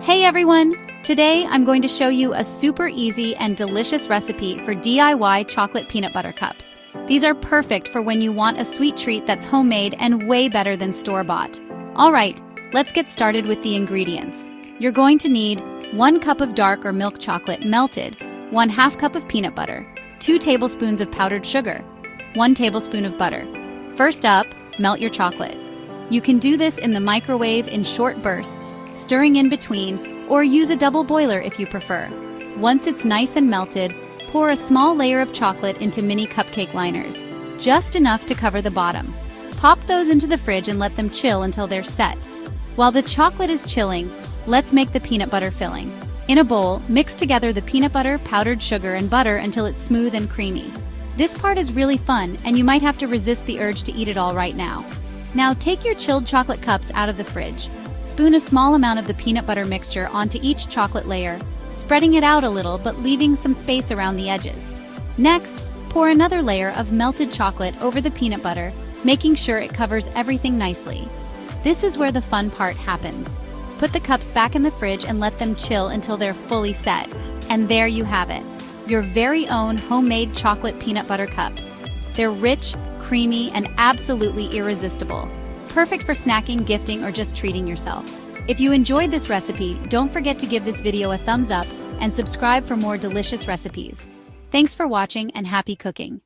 Hey everyone! Today I'm going to show you a super easy and delicious recipe for DIY chocolate peanut butter cups. These are perfect for when you want a sweet treat that's homemade and way better than store-bought. Alright, let's get started with the ingredients. You're going to need 1 cup of dark or milk chocolate melted, 1/2 cup of peanut butter, 2 tablespoons of powdered sugar, 1 tablespoon of butter. First up, melt your chocolate. You can do this in the microwave in short bursts, stirring in between, or use a double boiler if you prefer. Once it's nice and melted, pour a small layer of chocolate into mini cupcake liners, just enough to cover the bottom. Pop those into the fridge and let them chill until they're set. While the chocolate is chilling, let's make the peanut butter filling. In a bowl, mix together the peanut butter, powdered sugar, and butter until it's smooth and creamy. This part is really fun, and you might have to resist the urge to eat it all right now. Now take your chilled chocolate cups out of the fridge. Spoon a small amount of the peanut butter mixture onto each chocolate layer, spreading it out a little but leaving some space around the edges. Next, pour another layer of melted chocolate over the peanut butter, making sure it covers everything nicely. This is where the fun part happens. Put the cups back in the fridge and let them chill until they're fully set. And there you have it, your very own homemade chocolate peanut butter cups. They're rich, creamy, and absolutely irresistible. Perfect for snacking, gifting, or just treating yourself. If you enjoyed this recipe, don't forget to give this video a thumbs up and subscribe for more delicious recipes. Thanks for watching and happy cooking!